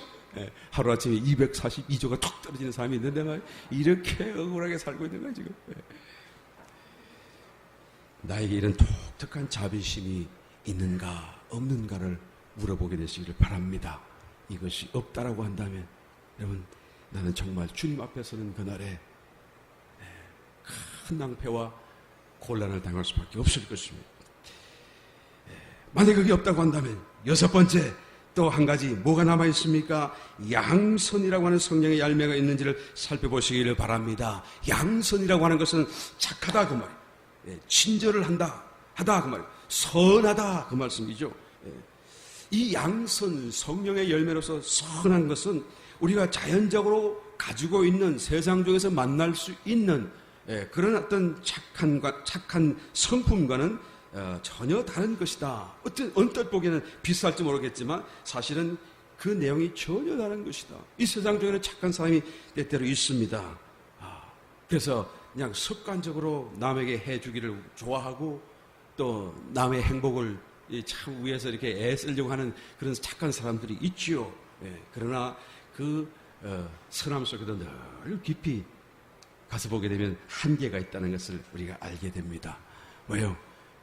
하루아침에 242조가 툭 떨어지는 사람이 있는데 막 이렇게 억울하게 살고 있는 거야 지금. 나에게 이런 독특한 자비심이 있는가 없는가를 물어보게 되시기를 바랍니다. 이것이 없다라고 한다면 여러분, 나는 정말 주님 앞에 서는 그날에 큰 낭패와 곤란을 당할 수밖에 없을 것입니다. 만약 그게 없다고 한다면 여섯 번째, 또 한 가지 뭐가 남아있습니까? 양선이라고 하는 성령의 열매가 있는지를 살펴보시기를 바랍니다. 양선이라고 하는 것은 착하다 그 말이에요. 친절을 하다 그 말이에요. 선하다 그 말씀이죠. 이 양선, 성령의 열매로서 선한 것은 우리가 자연적으로 가지고 있는 세상 중에서 만날 수 있는 그런 어떤 착한 성품과는 전혀 다른 것이다. 언뜻 보기에는 비슷할지 모르겠지만 사실은 그 내용이 전혀 다른 것이다. 이 세상 중에는 착한 사람이 때때로 있습니다. 그래서 그냥 습관적으로 남에게 해주기를 좋아하고 또 남의 행복을 참 위해서 이렇게 애쓰려고 하는 그런 착한 사람들이 있지요. 그러나 그 선함 속에도 늘 깊이 가서 보게 되면 한계가 있다는 것을 우리가 알게 됩니다. 왜요?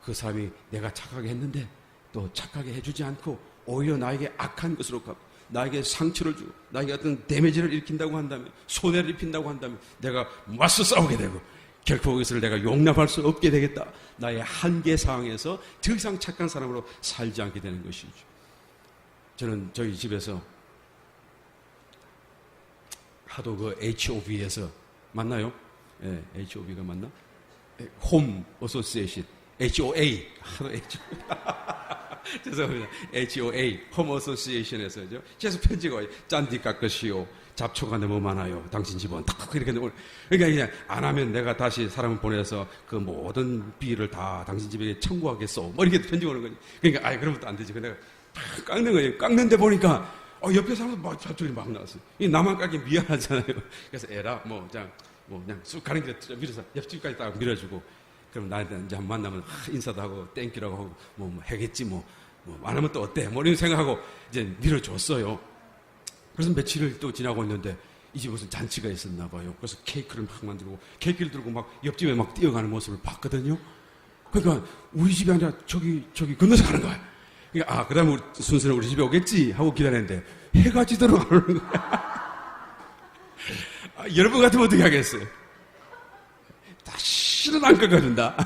그 사람이 내가 착하게 했는데 또 착하게 해주지 않고 오히려 나에게 악한 것으로 가고 나에게 상처를 주고 나에게 어떤 데미지를 일으킨다고 한다면, 손해를 입힌다고 한다면 내가 맞서 싸우게 되고 결코 그것을 내가 용납할 수 없게 되겠다. 나의 한계 상황에서 더 이상 착한 사람으로 살지 않게 되는 것이죠. 저는 저희 집에서 하도 그 HOV에서 맞나요? HOV가 맞나? 홈 어소시에이션 HOA 하도 죄송합니다. HOA 홈 어소시에이션에서죠. 계속 편지가 와요. 짠디 깎으시오, 잡초가 너무 많아요. 당신 집은 딱 이렇게 그러니까 그냥 안 하면 내가 다시 사람을 보내서 그 모든 비리를 다 당신 집에 청구하겠어. 뭐 이렇게 편지 오는 거지. 그러니까 그러면 또 안 되지. 내가 탁 깎는 거예요. 깎는데 보니까 옆에 사람도 막 잡초들이 막 나왔어요. 이 나만 깎기 미안하잖아요. 그래서 에라 그냥 쑥 가는 길에 밀어서 옆집까지 딱 밀어주고 그럼 나한테 이제 한 만나면 인사도 하고 땡큐라고 하고 뭐 하겠지 안 하면 또 어때? 뭐 이런 생각하고 이제 밀어줬어요. 그래서 며칠을 또 지나고 있는데 이 집에 무슨 잔치가 있었나 봐요. 그래서 케이크를 막 만들고 케이크를 들고 막 옆집에 막 뛰어가는 모습을 봤거든요. 그러니까 우리 집이 아니라 저기 건너서 가는 거야. 그러니까 그 다음에 순서는 우리 집에 오겠지 하고 기다렸는데 해가 지도록 안 오는 거야. 여러분 같으면 어떻게 하겠어요? 다시는 안 깎아준다.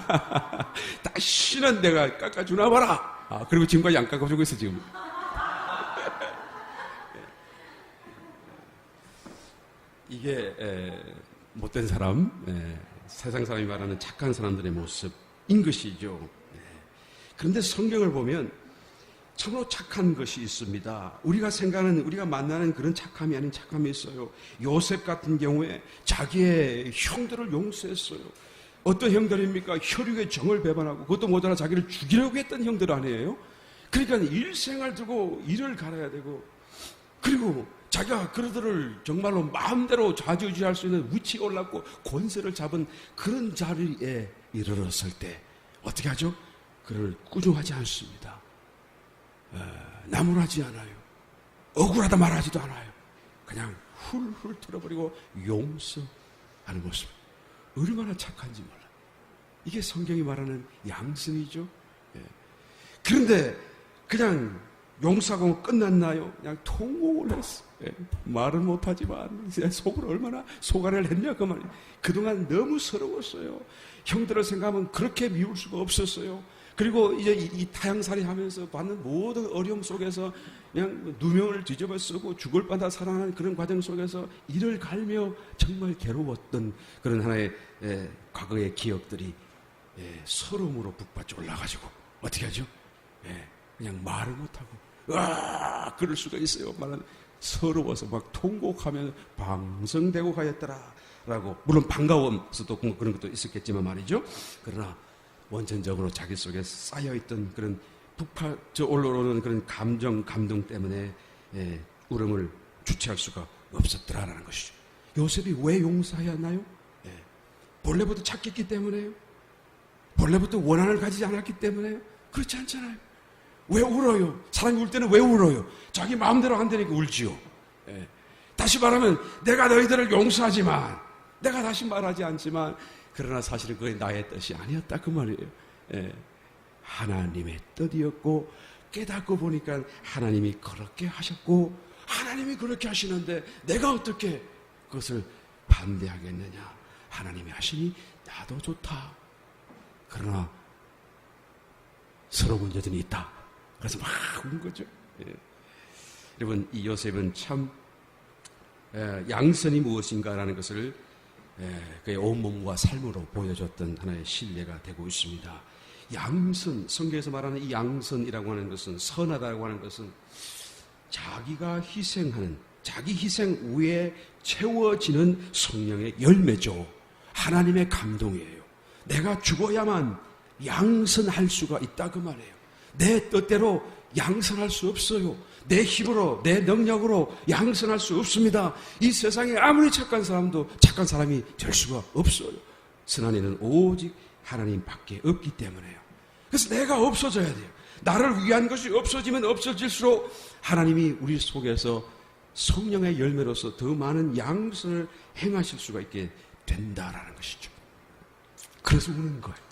다시는 내가 깎아주나 봐라. 그리고 지금까지 안 깎아주고 있어 지금. 이게 못된 사람, 세상 사람이 말하는 착한 사람들의 모습인 것이죠. 그런데 성경을 보면 참으로 착한 것이 있습니다. 우리가 생각하는, 우리가 만나는 그런 착함이 아닌 착함이 있어요. 요셉 같은 경우에 자기의 형들을 용서했어요. 어떤 형들입니까? 혈육의 정을 배반하고 그것도 모자라 자기를 죽이려고 했던 형들 아니에요? 그러니까 일생을 두고 일을 갈아야 되고 그리고 자기가 그들을 정말로 마음대로 좌지우지할 수 있는 위치에 올랐고 권세를 잡은 그런 자리에 이르렀을 때 어떻게 하죠? 그를 꾸중하지 않습니다. 나무라지 않아요. 억울하다 말하지도 않아요. 그냥 훌훌 털어버리고 용서하는 모습. 얼마나 착한지 몰라. 이게 성경이 말하는 양심이죠. 그런데 그냥 용서하고 끝났나요? 그냥 통곡을 했어. 말은 못하지만 속으로 얼마나 소가를 했냐 그 말이에요. 그동안 너무 서러웠어요. 형들을 생각하면 그렇게 미울 수가 없었어요. 그리고 이제 이 타향살이 하면서 받는 모든 어려움 속에서 그냥 누명을 뒤집어 쓰고 죽을 뻔다 살아나는 그런 과정 속에서 이를 갈며 정말 괴로웠던 그런 하나의 과거의 기억들이 서러움으로 북받쳐 올라가지고 어떻게 하죠? 그냥 말을 못하고 그럴 수가 있어요. 말은 서러워서 막 통곡하면 방성되고 가였더라라고. 물론 반가워서도 그런 것도 있었겠지만 말이죠. 그러나 원천적으로 자기 속에 쌓여있던 그런 북받쳐 올라오는 그런 감동 때문에 울음을 주체할 수가 없었더라라는 것이죠. 요셉이 왜 용서하였나요? 본래부터 착했기 때문에요? 본래부터 원한을 가지지 않았기 때문에요? 그렇지 않잖아요. 왜 울어요? 사람이 울 때는 왜 울어요? 자기 마음대로 안 되니까 울지요. 다시 말하면 내가 너희들을 용서하지만 내가 다시 말하지 않지만 그러나 사실은 그게 나의 뜻이 아니었다 그 말이에요. 하나님의 뜻이었고 깨닫고 보니까 하나님이 그렇게 하셨고 하나님이 그렇게 하시는데 내가 어떻게 그것을 반대하겠느냐. 하나님이 하시니 나도 좋다. 그러나 서러운 여전히 있다. 그래서 막 운 거죠. 여러분 이 요셉은 참 양선이 무엇인가라는 것을 그의 온몸과 삶으로 보여줬던 하나의 신뢰가 되고 있습니다. 양선, 성경에서 말하는 이 양선이라고 하는 것은 선하다고 하는 것은 자기가 희생하는 자기 희생 후에 채워지는 성령의 열매죠. 하나님의 감동이에요. 내가 죽어야만 양선할 수가 있다 그 말이에요. 내 뜻대로 양선할 수 없어요. 내 힘으로 내 능력으로 양선할 수 없습니다. 이 세상에 아무리 착한 사람도 착한 사람이 될 수가 없어요. 선한 이는 오직 하나님밖에 없기 때문에요. 그래서 내가 없어져야 돼요. 나를 위한 것이 없어지면 없어질수록 하나님이 우리 속에서 성령의 열매로서 더 많은 양선을 행하실 수가 있게 된다라는 것이죠. 그래서 우는 거예요.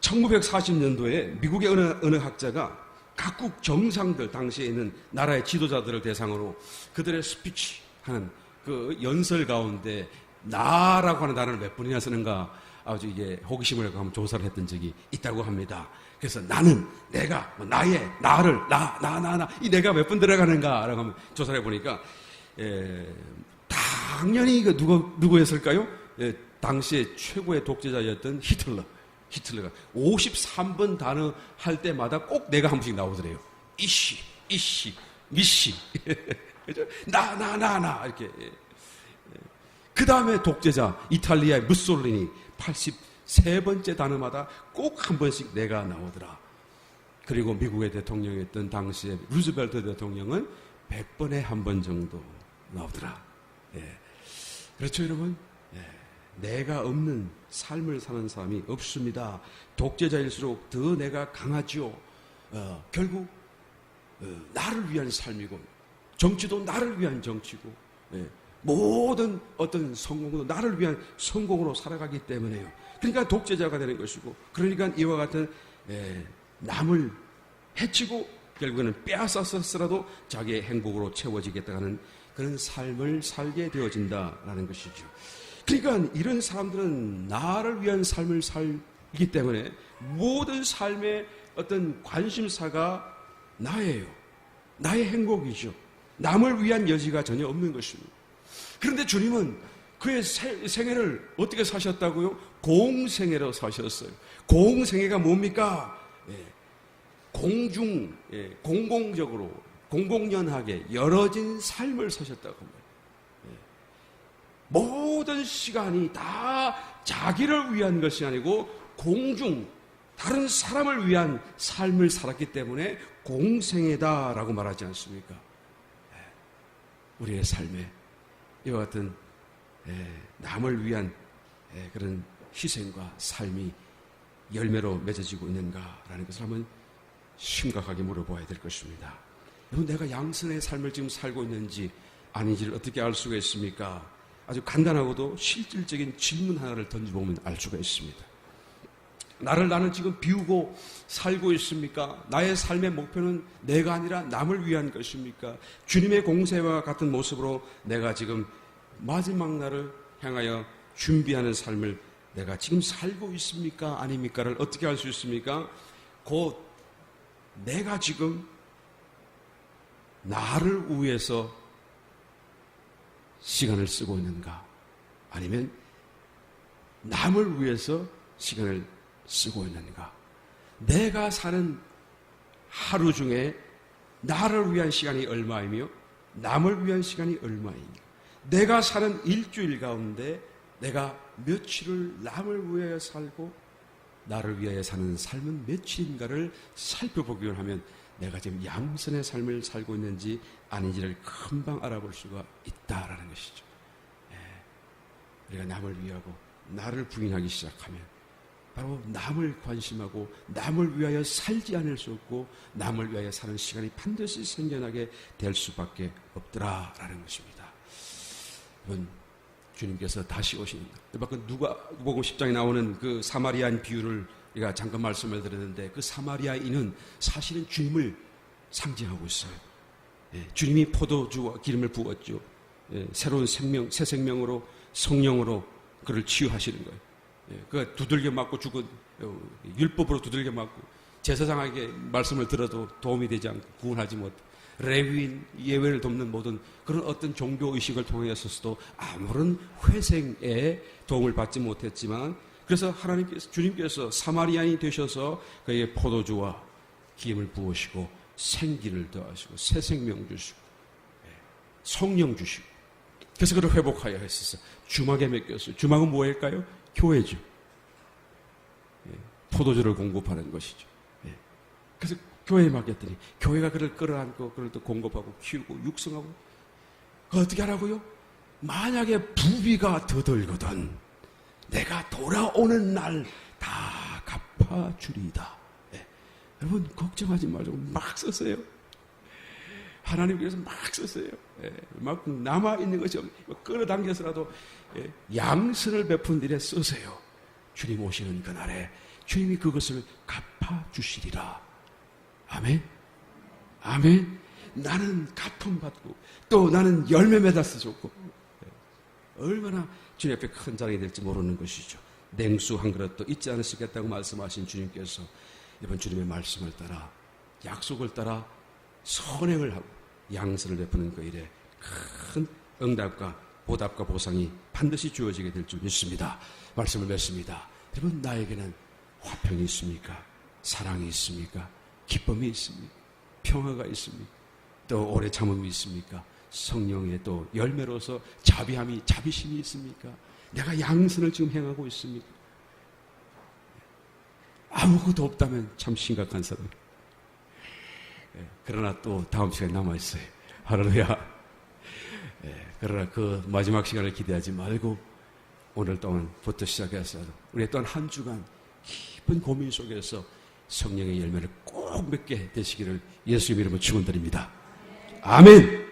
1940년도에 미국의 어느 학자가 각국 정상들, 당시에 있는 나라의 지도자들을 대상으로 그들의 스피치 하는 그 연설 가운데 나라고 하는 단어를 몇 번이나 쓰는가 아주 이게 호기심을 갖고 한번 조사를 했던 적이 있다고 합니다. 그래서 나는, 내가, 나의, 나를, 이 내가 몇 번 들어가는가라고 하면 조사를 해보니까 당연히 이거 누구였을까요? 당시에 최고의 독재자였던 히틀러가 53번 단어 할 때마다 꼭 내가 한 번씩 나오더래요. 이씨, 미씨. 그죠? 나 이렇게. 그 다음에 독재자 이탈리아의 무솔리니 83번째 단어마다 꼭 한 번씩 내가 나오더라. 그리고 미국의 대통령이었던 당시의 루즈벨트 대통령은 100번에 한 번 정도 나오더라. 예. 그렇죠, 여러분? 예. 내가 없는 삶을 사는 사람이 없습니다. 독재자일수록 더 내가 강하지요. 결국 나를 위한 삶이고, 정치도 나를 위한 정치고, 예. 모든 어떤 성공도 나를 위한 성공으로 살아가기 때문에요. 그러니까 독재자가 되는 것이고, 그러니까 이와 같은 남을 해치고 결국에는 빼앗아서라도 자기의 행복으로 채워지겠다 하는 그런 삶을 살게 되어진다라는 것이죠. 그러니까 이런 사람들은 나를 위한 삶을 살기 때문에 모든 삶의 어떤 관심사가 나예요. 나의 행복이죠. 남을 위한 여지가 전혀 없는 것입니다. 그런데 주님은 그의 생애를 어떻게 사셨다고요? 공생애로 사셨어요. 공생애가 뭡니까? 공공적으로, 공공연하게 열어진 삶을 사셨다고 합니다. 모든 시간이 다 자기를 위한 것이 아니고 다른 사람을 위한 삶을 살았기 때문에 공생애다라고 말하지 않습니까? 우리의 삶에 이와 같은 남을 위한 그런 희생과 삶이 열매로 맺어지고 있는가라는 것을 한번 심각하게 물어봐야 될 것입니다. 여러분, 내가 양선의 삶을 지금 살고 있는지 아닌지를 어떻게 알 수가 있습니까? 아주 간단하고도 실질적인 질문 하나를 던져보면 알 수가 있습니다. 나는 지금 비우고 살고 있습니까? 나의 삶의 목표는 내가 아니라 남을 위한 것입니까? 주님의 공세와 같은 모습으로 내가 지금 마지막 날을 향하여 준비하는 삶을 내가 지금 살고 있습니까? 아닙니까를 어떻게 알 수 있습니까? 곧 내가 지금 나를 위해서 시간을 쓰고 있는가? 아니면 남을 위해서 시간을 쓰고 있는가? 내가 사는 하루 중에 나를 위한 시간이 얼마이며 남을 위한 시간이 얼마인가? 내가 사는 일주일 가운데 내가 며칠을 남을 위하여 살고 나를 위하여 사는 삶은 며칠인가를 살펴보기만 하면 내가 지금 양선의 삶을 살고 있는지 아닌지를 금방 알아볼 수가 있다라는 것이죠. 우리가 남을 위하고 나를 부인하기 시작하면 바로 남을 관심하고 남을 위하여 살지 않을 수 없고 남을 위하여 사는 시간이 반드시 생겨나게 될 수밖에 없더라라는 것입니다. 여러분, 주님께서 다시 오십니다. 그 누가복음 10장에 나오는 그 사마리아인 비유를 우리가 잠깐 말씀을 드렸는데 그 사마리아인은 사실은 주님을 상징하고 있어요. 주님이 포도주와 기름을 부었죠. 새로운 생명, 새 생명으로 성령으로 그를 치유하시는 거예요. 그 두들겨 맞고 죽은 율법으로 두들겨 맞고 제사장에게 말씀을 들어도 도움이 되지 않고 구원하지 못. 레위인 예외를 돕는 모든 그런 어떤 종교 의식을 통해서도 아무런 회생에 도움을 받지 못했지만 그래서 주님께서 사마리아인이 되셔서 그에게 포도주와 기름을 부으시고 생기를 더하시고 새 생명 주시고 성령 주시고 그래서 그를 회복하여 했었어요. 주막에 맡겼어요. 주막은 뭐일까요? 교회죠. 포도주를 공급하는 것이죠. 그래서 교회에 맡겼더니 교회가 그를 끌어안고 그를 또 공급하고 키우고 육성하고 어떻게 하라고요? 만약에 부비가 더 들거든 내가 돌아오는 날 다 갚아주리이다. 여러분 걱정하지 말고 막 쓰세요. 하나님께서 막 쓰세요. 막 남아있는 것이 끌어당겨서라도 양선을 베푼 일에 쓰세요. 주님 오시는 그날에 주님이 그것을 갚아주시리라. 아멘. 아멘. 나는 갚음받고 또 나는 열매 맺어서 좋고 얼마나 주님 앞에 큰 자랑이 될지 모르는 것이죠. 냉수 한 그릇도 잊지 않으시겠다고 말씀하신 주님께서 이번 주님의 말씀을 따라 약속을 따라 선행을 하고 양선을 베푸는 그 일에 큰 응답과 보답과 보상이 반드시 주어지게 될 줄 믿습니다. 말씀을 맺습니다. 여러분, 나에게는 화평이 있습니까? 사랑이 있습니까? 기쁨이 있습니까? 평화가 있습니까? 또 오래 참음이 있습니까? 성령의 또 열매로서 자비심이 있습니까? 내가 양선을 지금 행하고 있습니까? 아무것도 없다면 참 심각한 사람. 그러나 또 다음 시간에 남아있어요. 할렐루야. 그러나 그 마지막 시간을 기대하지 말고 오늘 동안부터 시작해서 우리 또한 한 주간 깊은 고민 속에서 성령의 열매를 꼭 맺게 되시기를 예수 이름으로 축원드립니다. 아멘.